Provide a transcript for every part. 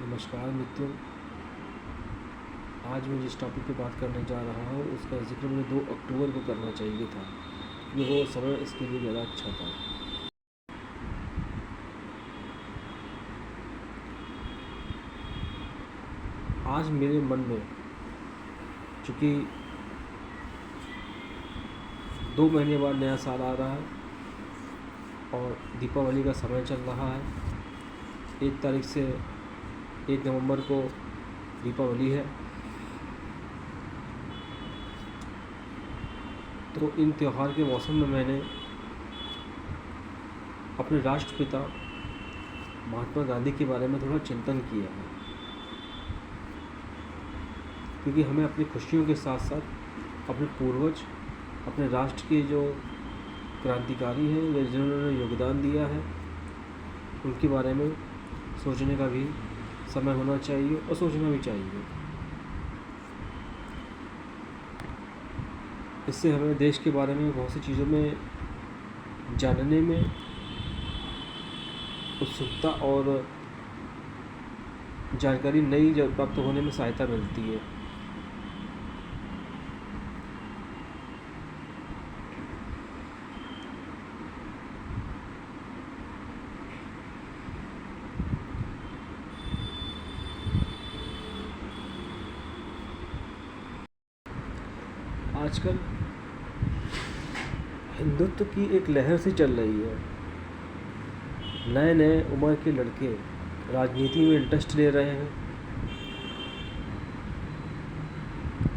नमस्कार मित्रों। आज मैं जिस टॉपिक पे बात करने जा रहा हूँ उसका जिक्र मुझे 2 अक्टूबर को करना चाहिए था, क्योंकि वो समय इसके लिए ज़्यादा अच्छा था। आज मेरे मन में, चूँकि 2 महीने बाद नया साल आ रहा है और दीपावली का समय चल रहा है। 1 तारीख से 1 नवंबर को दीपावली है। तो इन त्यौहार के मौसम में मैंने अपने राष्ट्रपिता महात्मा गांधी के बारे में थोड़ा चिंतन किया है, क्योंकि हमें अपनी खुशियों के साथ साथ अपने पूर्वज, अपने राष्ट्र के जो क्रांतिकारी हैं या जिन्होंने योगदान दिया है, उनके बारे में सोचने का भी समय होना चाहिए और सोचना भी चाहिए। इससे हमें देश के बारे में बहुत सी चीज़ों में जानने में उत्सुकता और जानकारी नई प्राप्त होने में सहायता मिलती है। आजकल हिंदुत्व की एक लहर सी चल रही है। नए नए उम्र के लड़के राजनीति में इंटरेस्ट ले रहे हैं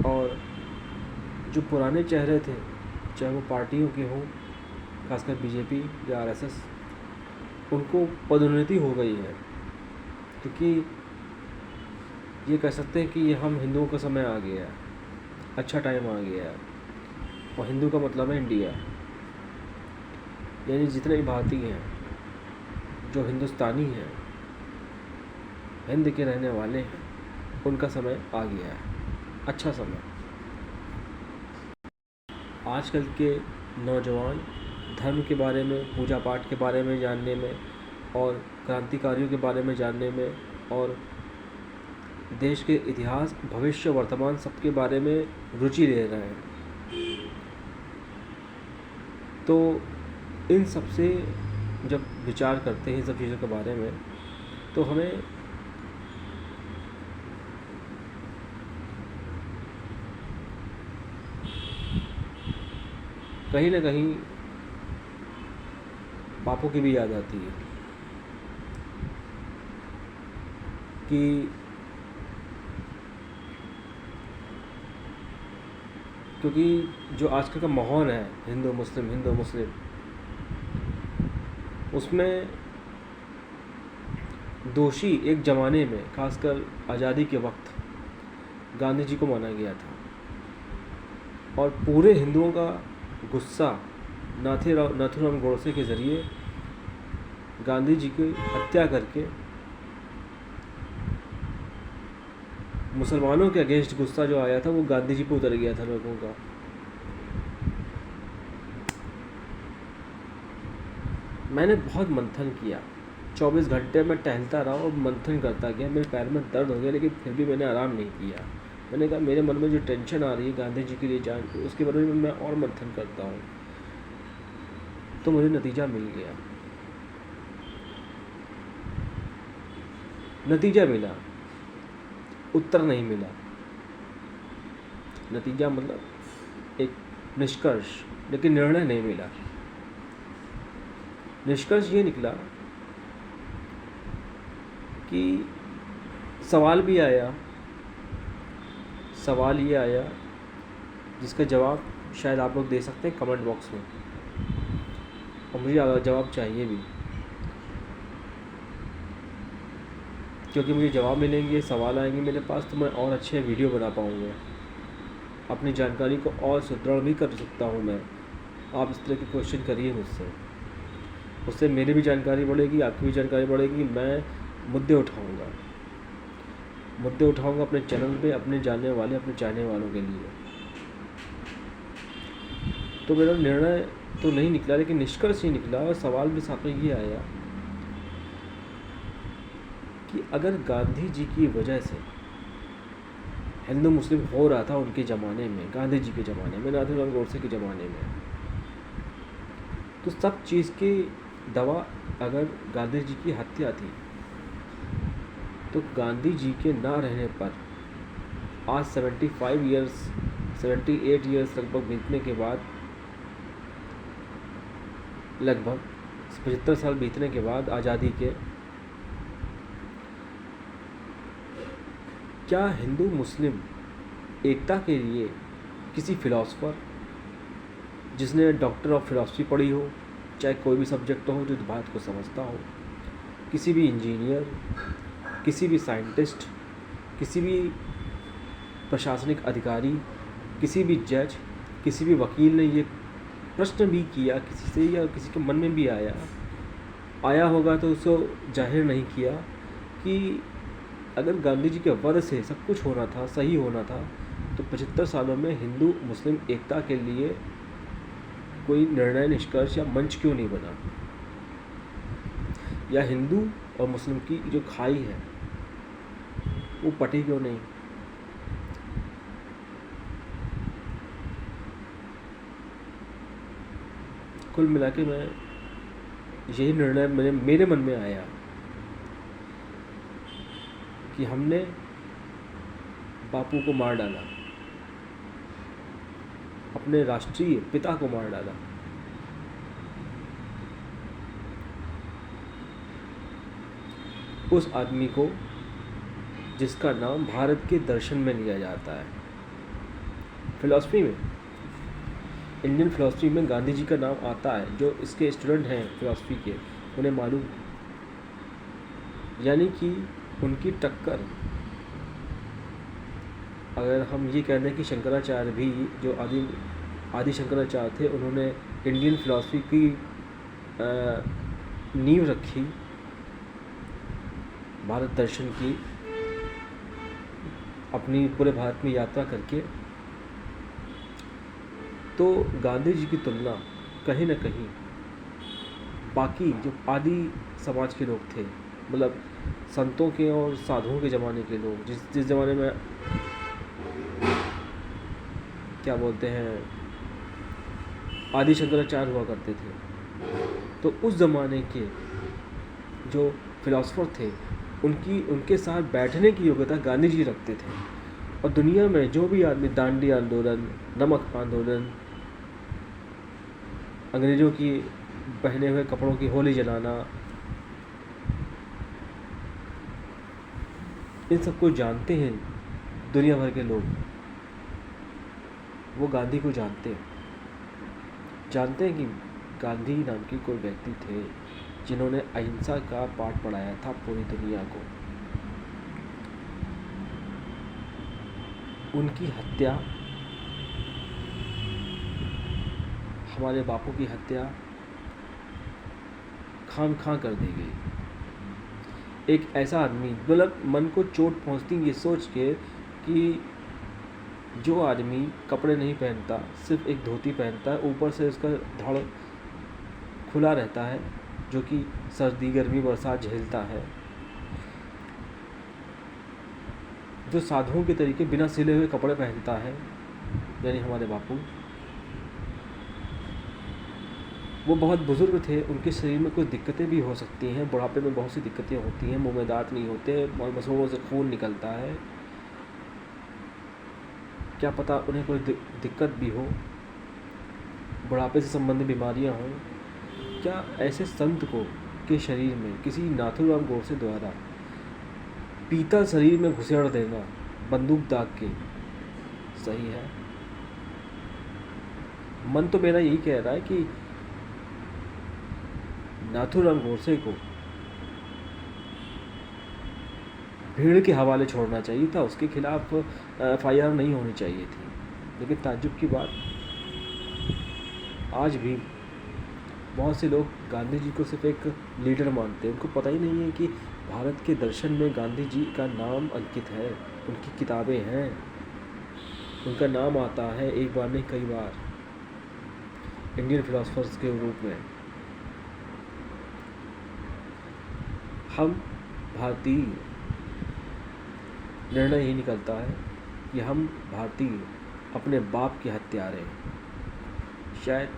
और जो पुराने चेहरे थे, चाहे वो पार्टियों के हों, खासकर बीजेपी या आरएसएस, उनको पदोन्नति हो गई है, क्योंकि ये कह सकते हैं कि ये हम हिंदुओं का समय आ गया है, अच्छा टाइम आ गया है। और हिंदू का मतलब है इंडिया, यानी जितने भी भारतीय हैं, जो हिंदुस्तानी हैं, हिंद के रहने वाले हैं, उनका समय आ गया है, अच्छा समय। आजकल के नौजवान धर्म के बारे में, पूजा पाठ के बारे में जानने में और क्रांतिकारियों के बारे में जानने में और देश के इतिहास, भविष्य, वर्तमान सबके बारे में रुचि ले रहे हैं। तो इन सब से जब विचार करते हैं इन सब चीज़ों के बारे में, तो हमें कहीं ना कहीं बापू की भी याद आती है कि क्योंकि जो आजकल का माहौल है हिंदू मुस्लिम, उसमें दोषी एक ज़माने में, खासकर आज़ादी के वक्त, गांधी जी को माना गया था और पूरे हिंदुओं का गुस्सा नाथूराम गोडसे के ज़रिए गांधी जी की हत्या करके मुसलमानों के अगेंस्ट गुस्सा जो आया था वो गांधी जी पे उतर गया था लोगों का। मैंने बहुत मंथन किया, 24 घंटे में टहलता रहा और मंथन करता गया। मेरे पैर में दर्द हो गया, लेकिन फिर भी मैंने आराम नहीं किया। मैंने कहा मेरे मन में जो टेंशन आ रही है गांधी जी के लिए जान के, उसके बारे में मैं और मंथन करता हूँ। तो मुझे नतीजा मिल गया, नतीजा मिला, उत्तर नहीं मिला। नतीजा मतलब एक निष्कर्ष, लेकिन निर्णय नहीं मिला। निष्कर्ष ये निकला कि सवाल ये आया जिसका जवाब शायद आप लोग दे सकते हैं कमेंट बॉक्स में, और मुझे जवाब चाहिए भी, क्योंकि मुझे जवाब मिलेंगे, सवाल आएंगे मेरे पास, तो मैं और अच्छे वीडियो बना पाऊँगा, अपनी जानकारी को और सुदृढ़ भी कर सकता हूँ मैं। आप इस तरह के क्वेश्चन करिए मुझसे, उससे मेरी भी जानकारी बढ़ेगी, आपकी भी जानकारी बढ़ेगी। मैं मुद्दे उठाऊंगा अपने चैनल पे, अपने जानने वाले, अपने चाहने वालों के लिए। तो मेरा निर्णय तो नहीं निकला, लेकिन निष्कर्ष ही निकला और सवाल भी साथ में ये आया कि अगर गांधी जी की वजह से हिंदू मुस्लिम हो रहा था उनके ज़माने में, गांधी जी के ज़माने में, नाथूराम गोडसे के ज़माने में, तो सब चीज़ की दवा अगर गांधी जी की हत्या थी, तो गांधी जी के ना रहने पर आज 78 ईयर्स लगभग बीतने के बाद, लगभग 75 साल बीतने के बाद आज़ादी के, क्या हिंदू मुस्लिम एकता के लिए किसी फ़िलासफ़र जिसने डॉक्टर ऑफ फिलॉसफी पढ़ी हो, चाहे कोई भी सब्जेक्ट हो, जो बात को समझता हो, किसी भी इंजीनियर, किसी भी साइंटिस्ट, किसी भी प्रशासनिक अधिकारी, किसी भी जज, किसी भी वकील ने ये प्रश्न भी किया किसी से, या किसी के मन में भी आया होगा तो उसको जाहिर नहीं किया कि अगर गांधी जी के वध से सब कुछ होना था, सही होना था, तो 75 सालों में हिंदू मुस्लिम एकता के लिए कोई निर्णय, निष्कर्ष या मंच क्यों नहीं बना, या हिंदू और मुस्लिम की जो खाई है वो पटी क्यों नहीं। कुल मिला के मैं यही निर्णय मेरे मन में आया कि हमने बापू को मार डाला, अपने राष्ट्रीय पिता को मार डाला। उस आदमी को जिसका नाम भारत के दर्शन में लिया जाता है, फिलॉसफी में, इंडियन फिलॉसफी में गांधी जी का नाम आता है। जो इसके स्टूडेंट हैं फिलॉसफी के, उन्हें मालूम, यानी कि उनकी टक्कर, अगर हम ये कह दें कि शंकराचार्य भी, जो आदि शंकराचार्य थे, उन्होंने इंडियन फिलॉसफी की नींव रखी, भारत दर्शन की, अपनी पूरे भारत में यात्रा करके, तो गांधी जी की तुलना कहीं ना कहीं बाकी जो आदि समाज के लोग थे, मतलब संतों के और साधुओं के ज़माने के लोग, जिस ज़माने में क्या बोलते हैं, आदि शंकराचार्य हुआ करते थे, तो उस ज़माने के जो फिलॉसफर थे, उनके साथ बैठने की योग्यता गांधी जी रखते थे। और दुनिया में जो भी आदमी दांडी आंदोलन, नमक आंदोलन, अंग्रेज़ों की पहने हुए कपड़ों की होली जलाना, इन सबको जानते हैं दुनिया भर के लोग, वो गांधी को जानते हैं कि गांधी नाम के कोई व्यक्ति थे जिन्होंने अहिंसा का पाठ पढ़ाया था पूरी दुनिया को। उनकी हत्या, हमारे बापू की हत्या खाम खां कर दी गई। एक ऐसा आदमी, मतलब मन को चोट पहुंचती ये सोच के कि जो आदमी कपड़े नहीं पहनता, सिर्फ एक धोती पहनता है, ऊपर से उसका धड़ खुला रहता है, जो कि सर्दी गर्मी बरसात झेलता है, जो साधुओं के तरीके बिना सिले हुए कपड़े पहनता है, यानी हमारे बापू, वो बहुत बुज़ुर्ग थे, उनके शरीर में कुछ दिक्कतें भी हो सकती हैं, बुढ़ापे में बहुत सी दिक्कतें होती हैं, मुंह में दांत नहीं होते, मसूड़ों से खून निकलता है, क्या पता उन्हें कोई दिक्कत भी हो, बुढ़ापे से संबंधित बीमारियां हों। क्या ऐसे संत को के शरीर में किसी नाथूराम गोडसे द्वारा पीतल शरीर में घुसेड़ देना बंदूक दाग के सही है? मन तो मेरा यही कह रहा है कि नाथूराम गोडसे को भीड़ के हवाले छोड़ना चाहिए था, उसके खिलाफ FIR नहीं होनी चाहिए थी। लेकिन ताज्जुब की बात, आज भी बहुत से लोग गांधी जी को सिर्फ एक लीडर मानते हैं, उनको पता ही नहीं है कि भारत के दर्शन में गांधी जी का नाम अंकित है, उनकी किताबें हैं, उनका नाम आता है एक बार नहीं कई बार इंडियन फिलोसफर्स के रूप में। हम भारतीय निर्णय यही निकलता है कि हम भारतीय अपने बाप के हत्यारे हैं। शायद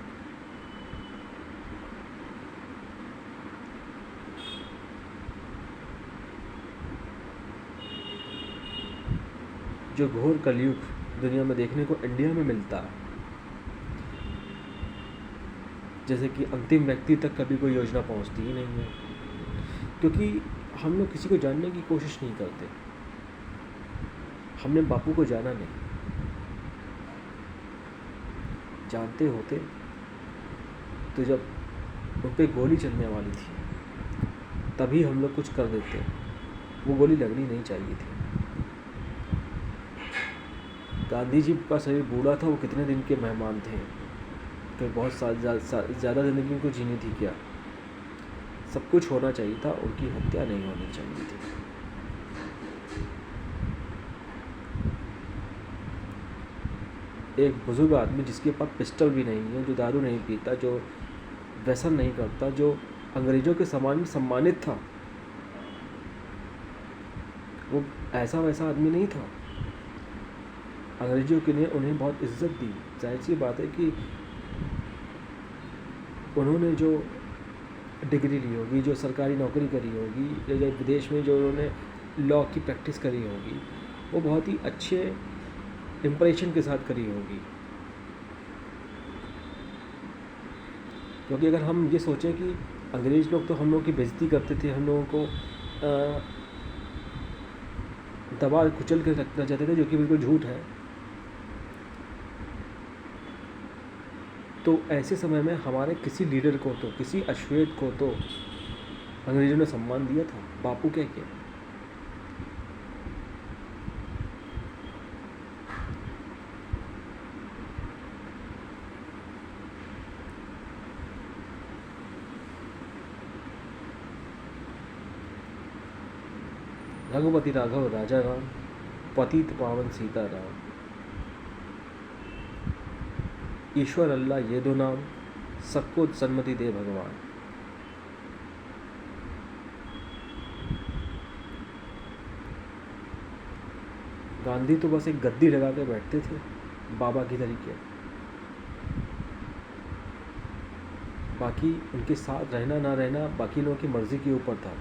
जो घोर कलयुग दुनिया में देखने को इंडिया में मिलता है, जैसे कि अंतिम व्यक्ति तक कभी कोई योजना पहुंचती ही नहीं है, क्योंकि हम लोग किसी को जानने की कोशिश नहीं करते। हमने बापू को जाना नहीं, जानते होते तो जब उन पे गोली चलने वाली थी तभी हम लोग कुछ कर देते। वो गोली लगनी नहीं चाहिए थी। गांधी जी का शरीर बूढ़ा था, वो कितने दिन के मेहमान थे, तो बहुत ज़्यादा ज़िंदगी उनको जीनी थी क्या? सब कुछ होना चाहिए था, उनकी हत्या नहीं होनी चाहिए थी। एक बुजुर्ग आदमी जिसके पास पिस्टल भी नहीं है, जो दारू नहीं पीता, जो व्यसन नहीं करता, जो अंग्रेज़ों के समान सम्मानित था, वो ऐसा वैसा आदमी नहीं था। अंग्रेज़ों के लिए उन्हें बहुत इज्जत दी। जाहिर सी बात है कि उन्होंने जो डिग्री ली होगी, जो सरकारी नौकरी करी होगी, या विदेश में जो उन्होंने लॉ की प्रैक्टिस करी होगी, वो बहुत ही अच्छे इम्प्रेशन के साथ करी होगी। क्योंकि अगर हम ये सोचें कि अंग्रेज़ लोग तो हम लोग की बेइज्जती करते थे, हम लोगों को दबा कुचल कर रखना चाहते थे, जो कि बिल्कुल झूठ है। तो ऐसे समय में हमारे किसी लीडर को तो, किसी अश्वेत को तो अंग्रेज़ों ने सम्मान दिया था, बापू कह के। रघुपति राघव राजा राम, पतित पावन सीता राम, ईश्वर अल्लाह ये दो नाम, सबको सन्मति दे भगवान। गांधी तो बस एक गद्दी लगा के बैठते थे बाबा की तरीके, बाकी उनके साथ रहना ना रहना बाकी लोगों की मर्जी के ऊपर था।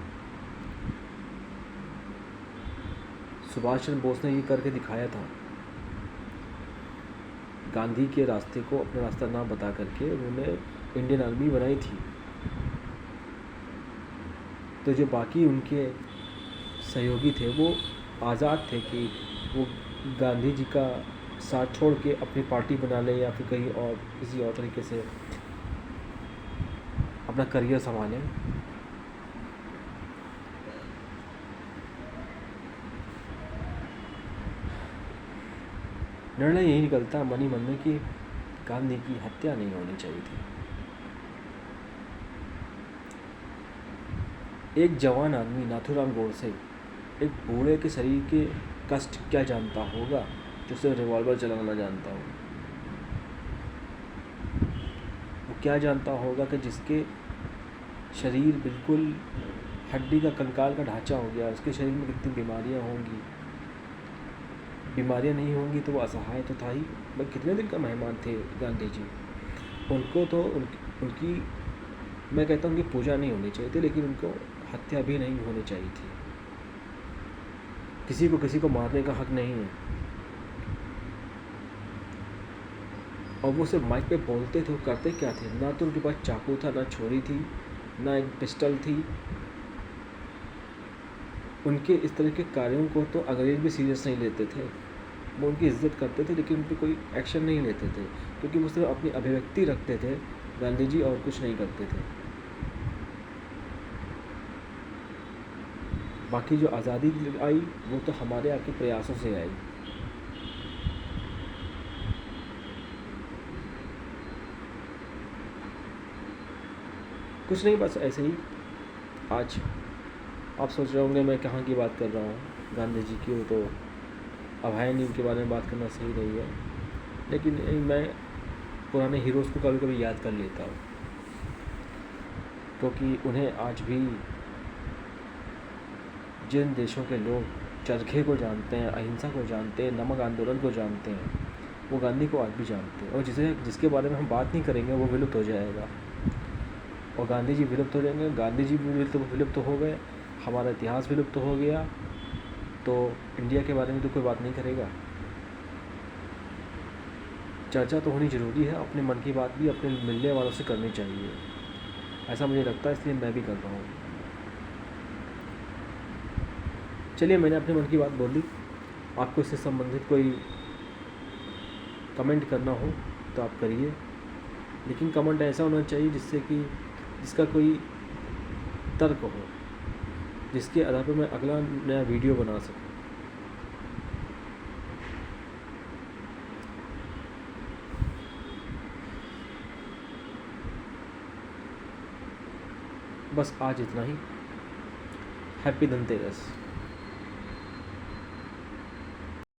सुभाष चंद्र बोस ने ये करके दिखाया था। गांधी के रास्ते को अपना रास्ता ना बता करके उन्होंने इंडियन आर्मी बनाई थी। तो जो बाकी उनके सहयोगी थे वो आज़ाद थे कि वो गांधी जी का साथ छोड़ के अपनी पार्टी बना लें या फिर कहीं और किसी और तरीके से अपना करियर संभालें। निर्णय यही निकलता मन ही मन में कि गांधी की हत्या नहीं होनी चाहिए थी। एक जवान आदमी नाथूराम गोडसे एक बूढ़े के शरीर के कष्ट क्या जानता होगा जो सिर्फ रिवॉल्वर चलाना जानता हो। वो क्या जानता होगा कि जिसके शरीर बिल्कुल हड्डी का कंकाल का ढांचा हो गया, उसके शरीर में कितनी बीमारियां होंगी। बीमारियां नहीं होंगी तो वो असहाय तो था ही। भाई कितने दिन का मेहमान थे गांधी जी। उनको तो उनकी मैं कहता हूँ कि पूजा नहीं होनी चाहिए थी, लेकिन उनको हत्या भी नहीं होनी चाहिए थी। किसी को मारने का हक नहीं है। और वो सिर्फ माइक पे बोलते थे, वो करते क्या थे? ना तो उनके पास चाकू था, ना छुरी थी, ना एक पिस्टल थी। उनके इस तरह के कार्यों को तो अंग्रेज भी सीरियस नहीं लेते थे। वो उनकी इज्जत करते थे लेकिन उन पर कोई एक्शन नहीं लेते थे, क्योंकि वो सिर्फ अपनी अभिव्यक्ति रखते थे गांधी जी, और कुछ नहीं करते थे। बाकी जो आज़ादी आई वो तो हमारे आपके प्रयासों से आई। कुछ नहीं, बस ऐसे ही। आज आप सोच रहे होंगे मैं कहाँ की बात कर रहा हूँ, गांधी जी की, तो अब है नहीं, उनके बारे में बात करना सही नहीं है। लेकिन मैं पुराने हीरोज़ को कभी कभी याद कर लेता हूँ, क्योंकि उन्हें आज भी जिन देशों के लोग चरखे को जानते हैं, अहिंसा को जानते हैं, नमक आंदोलन को जानते हैं, वो गांधी को आज भी जानते हैं। और जिसके बारे में हम बात नहीं करेंगे वो विलुप्त हो जाएगा। और गांधी जी विलुप्त हो जाएंगे, गांधी जी भी विलुप्त हो गए, हमारा इतिहास विलुप्त हो गया, तो इंडिया के बारे में तो कोई बात नहीं करेगा। चर्चा तो होनी ज़रूरी है, अपने मन की बात भी अपने मिलने वालों से करनी चाहिए, ऐसा मुझे लगता है, इसलिए मैं भी कर रहा हूँ। चलिए, मैंने अपने मन की बात बोल दी। आपको इससे संबंधित कोई कमेंट करना हो तो आप करिए, लेकिन कमेंट ऐसा होना चाहिए जिसका कोई तर्क हो, जिसके आधार पर मैं अगला नया वीडियो बना सकूँ। बस आज इतना ही। हैप्पी धनतेरस।